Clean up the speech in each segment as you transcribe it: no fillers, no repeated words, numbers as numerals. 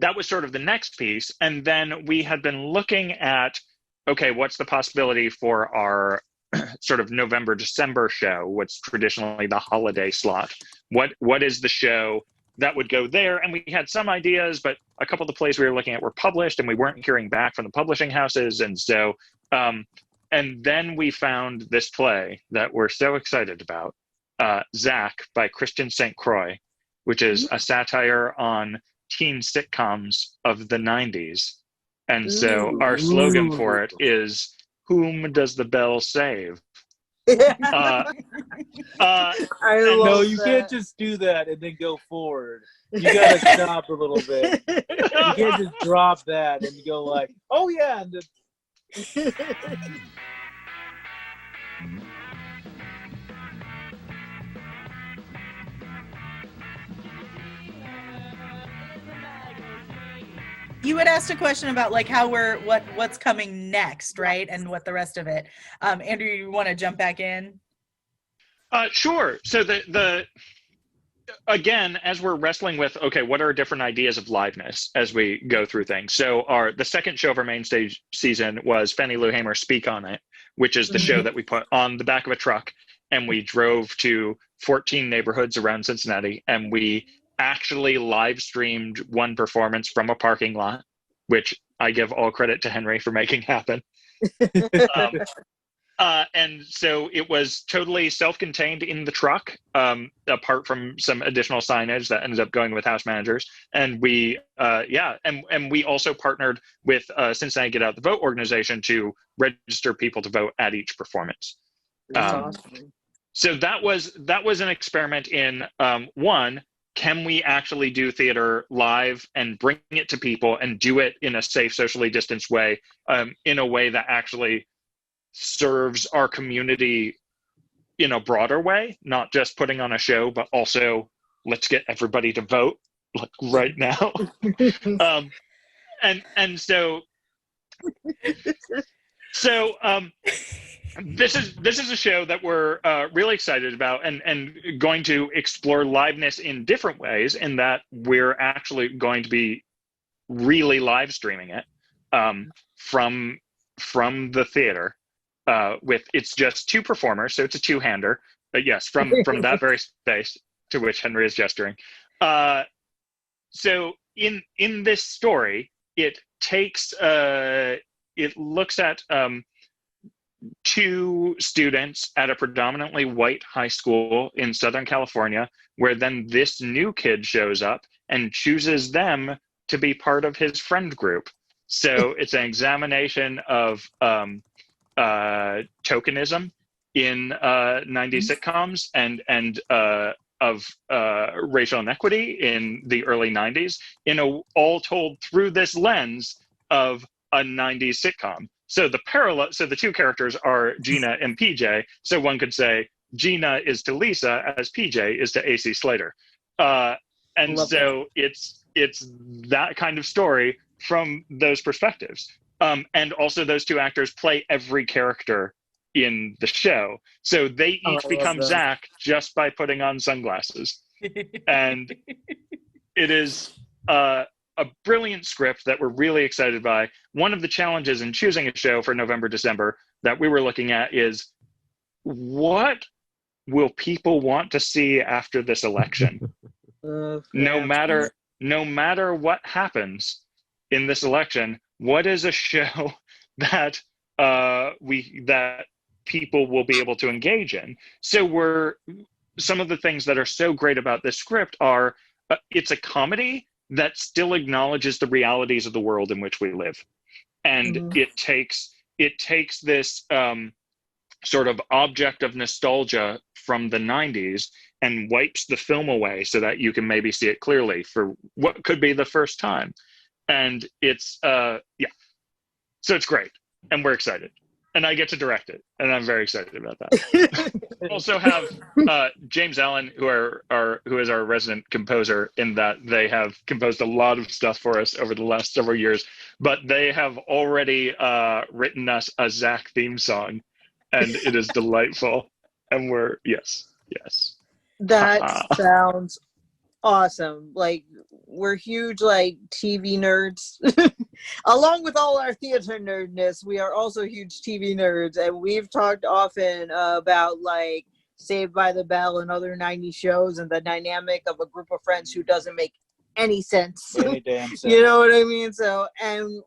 that was sort of the next piece. And then we had been looking at, okay, what's the possibility for our sort of November, December show? What's traditionally the holiday slot? What is the show that would go there? And we had some ideas, but a couple of the plays we were looking at were published and we weren't hearing back from the publishing houses. And so, and then we found this play that we're so excited about, Zack by Christian St. Croix, which is a satire on teen sitcoms of the 90s. And so our slogan for it is, "Whom does the bell save?" I No, you can't just do that and then go forward. You gotta stop a little bit. You can't just drop that and go like, "Oh yeah." And You had asked a question about like how what's coming next, right? And what the rest of it. Andrew, you want to jump back in? Sure. So again, as we're wrestling with, okay, what are different ideas of liveness as we go through things? So the second show of our main stage season was Fannie Lou Hamer Speak On It, which is the show that we put on the back of a truck, and we drove to 14 neighborhoods around Cincinnati, and we actually live streamed one performance from a parking lot, which I give all credit to Henry for making happen. And so it was totally self-contained in the truck, apart from some additional signage that ended up going with house managers. And we, and we also partnered with Cincinnati Get Out the Vote organization to register people to vote at each performance. Awesome. So that was an experiment in one, can we actually do theater live and bring it to people and do it in a safe, socially distanced way, in a way that actually serves our community in a broader way, not just putting on a show, but also let's get everybody to vote like right now. And so this is a show that we're really excited about and going to explore liveness in different ways, in that we're actually going to be really live streaming it from the theater. It's just two performers, so it's a two-hander. But yes, from that very space to which Henry is gesturing. So in this story, it looks at two students at a predominantly white high school in Southern California, where then this new kid shows up and chooses them to be part of his friend group. So it's an examination of tokenism in 90s sitcoms and of racial inequity in the early 90s, all told through this lens of a 90s sitcom. So the two characters are Gina and PJ. So one could say Gina is to Lisa as PJ is to AC Slater. And so it's that kind of story from those perspectives. And also those two actors play every character in the show. So they each become Zack just by putting on sunglasses. And it is a brilliant script that we're really excited by. One of the challenges in choosing a show for November, December that we were looking at is, what will people want to see after this election? No matter what happens in this election, what is a show that that people will be able to engage in? So some of the things that are so great about this script are it's a comedy that still acknowledges the realities of the world in which we live, and it takes this sort of object of nostalgia from the 90s and wipes the film away so that you can maybe see it clearly for what could be the first time. And it's so it's great, and we're excited, and I get to direct it, and I'm very excited about that. We also have James Allen, who is our resident composer, in that they have composed a lot of stuff for us over the last several years, but they have already written us a Zack theme song, and it is delightful. And yes. That sounds awesome. Like, we're huge, like, TV nerds. Along with all our theater nerdness, we are also huge TV nerds, and we've talked often about, like, Saved by the Bell and other 90s shows and the dynamic of a group of friends who doesn't make any sense. Any damn sense. You know what I mean? So, and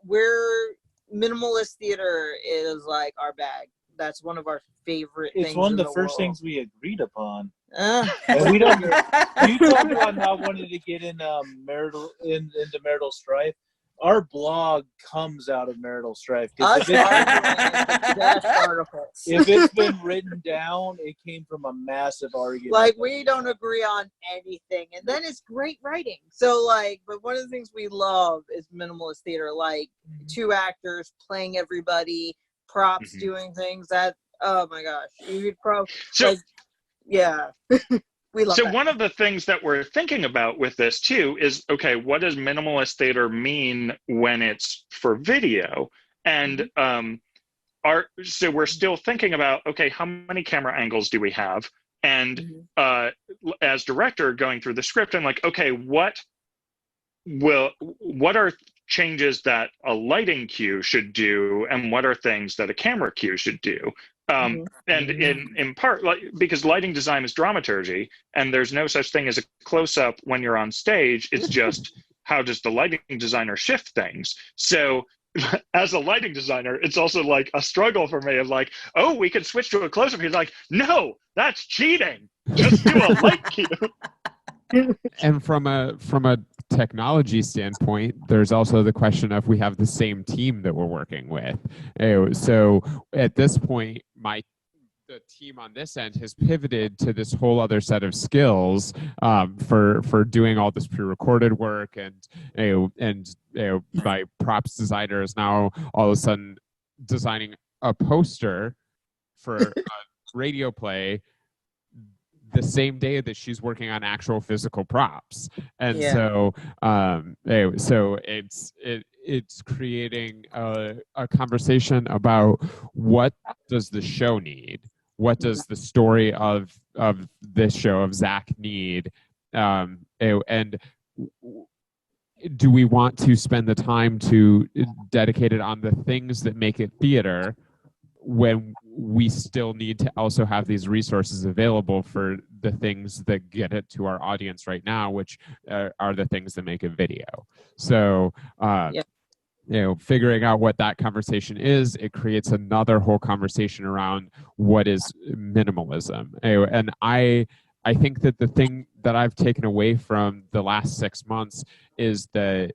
minimalist theater is, like, our bag. That's one of our favorite things. It's one of the first world. things we agreed upon. Uh, And we don't. You talk about not wanting to get into marital strife. Our blog comes out of marital strife. us arguing the best articles. If it's been written down, it came from a massive argument. Like, we don't agree on anything, and then it's great writing. So, like, but one of the things we love is minimalist theater, like two actors playing everybody, props doing things that, oh my gosh, you could yeah. We love that. One of the things that we're thinking about with this too is, okay, what does minimalist theater mean when it's for video? And so we're still thinking about, okay, how many camera angles do we have? And as director, going through the script, I'm like, okay, what are changes that a lighting cue should do, and what are things that a camera cue should do? And in part, because lighting design is dramaturgy, and there's no such thing as a close-up when you're on stage. It's just how does the lighting designer shift things? So as a lighting designer, it's also like a struggle for me of like, oh, we could switch to a close-up. He's like, no, that's cheating. Just do a light cue. And from a technology standpoint, there's also the question of we have the same team that we're working with. So at this point, the team on this end has pivoted to this whole other set of skills for doing all this pre-recorded work, and my props designer is now all of a sudden designing a poster for a radio play the same day that she's working on actual physical props. And so it's creating a conversation about what does the show need? What does the story of this show of Zack need? And do we want to spend the time to dedicate it on the things that make it theater, when we still need to also have these resources available for the things that get it to our audience right now, which are the things that make it video. So, figuring out what that conversation is, it creates another whole conversation around what is minimalism. And I think that the thing that I've taken away from the last 6 months is that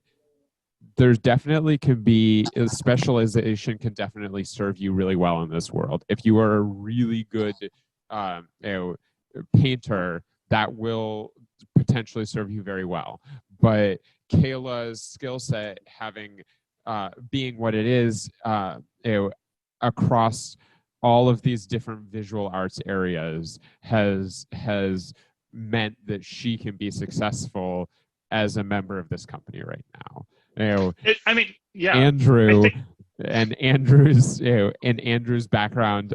there's definitely can be specialization can definitely serve you really well in this world. If you are a really good painter, that will potentially serve you very well. But Kayla's skill set, having being what it is, across all of these different visual arts areas, has meant that she can be successful as a member of this company right now. Andrew and Andrew's background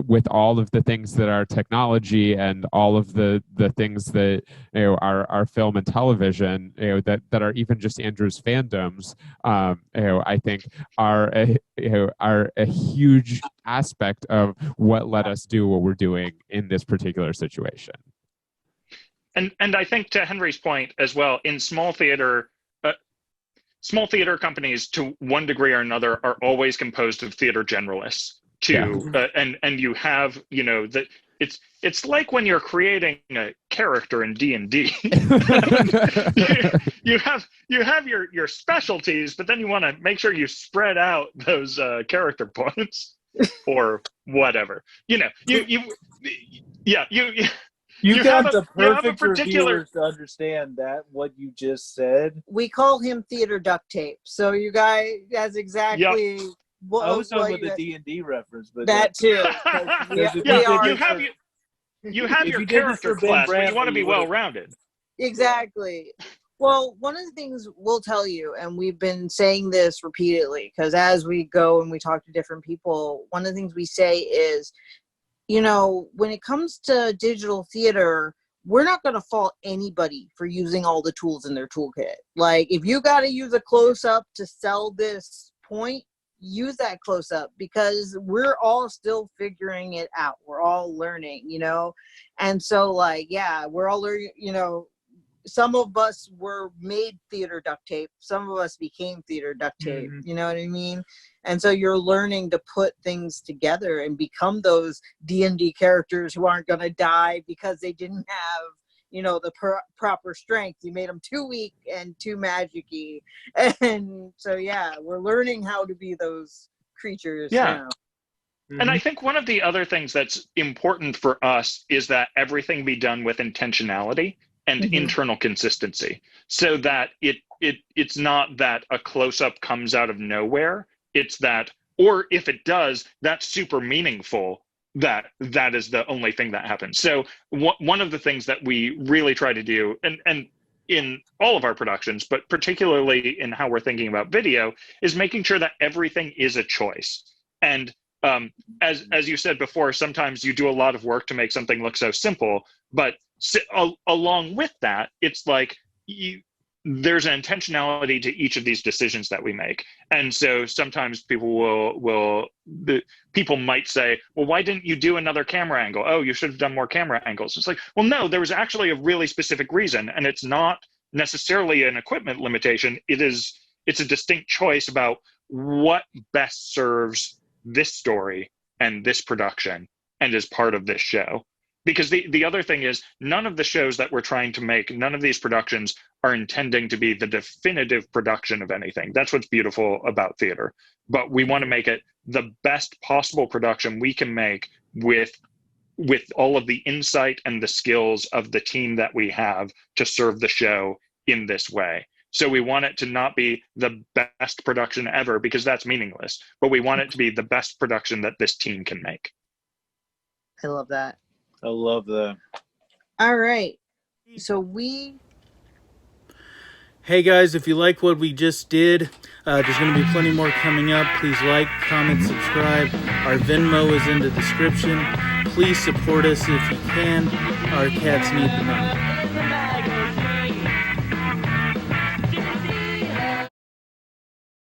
with all of the things that are technology and all of the things that are film and television that are even just Andrew's fandoms, I think are a huge aspect of what let us do what we're doing in this particular situation. And I think, to Henry's point as well, in small theater companies, to one degree or another, are always composed of theater generalists. And you have, that it's like when you're creating a character in D&D. you have your specialties, but then you want to make sure you spread out those character points or whatever. You got the perfect reviewers to understand that, what you just said. We call him theater duct tape. So you guys, that's exactly what I was talking about the D&D reference, but that too. You have your character class, but you want to be well-rounded. Exactly. Well, one of the things we'll tell you, and we've been saying this repeatedly, because as we go and we talk to different people, one of the things we say is, when it comes to digital theater, we're not going to fault anybody for using all the tools in their toolkit. Like, if you got to use a close-up to sell this point, use that close-up, because we're all still figuring it out. We're all learning, you know? And so, like, yeah, we're all learning, you know. Some of us were made theater duct tape. Some of us became theater duct tape. You know what I mean? And so you're learning to put things together and become those D&D characters who aren't going to die because they didn't have, you know, the proper strength. You made them too weak and too magic-y. And so, yeah, we're learning how to be those creatures now. And I think one of the other things that's important for us is that everything be done with intentionality and internal consistency, so that it's not that a close-up comes out of nowhere. It's that, or if it does, that's super meaningful, that is the only thing that happens. So one of the things that we really try to do, and in all of our productions, but particularly in how we're thinking about video, is making sure that everything is a choice. And as you said before, sometimes you do a lot of work to make something look so simple, but along with that, it's like there's an intentionality to each of these decisions that we make. And so sometimes people people might say, well, why didn't you do another camera angle? Oh, you should have done more camera angles. It's like, well, no, there was actually a really specific reason, and it's not necessarily an equipment limitation. It's a distinct choice about what best serves this story and this production and is part of this show. Because the other thing is, none of the shows that we're trying to make, none of these productions are intending to be the definitive production of anything. That's what's beautiful about theater. But we want to make it the best possible production we can make with all of the insight and the skills of the team that we have to serve the show in this way. So we want it to not be the best production ever, because that's meaningless, but we want it to be the best production that this team can make. I love that. I love that. All right. So Hey guys, if you like what we just did, there's going to be plenty more coming up. Please like, comment, subscribe. Our Venmo is in the description. Please support us if you can. Our cats need the money.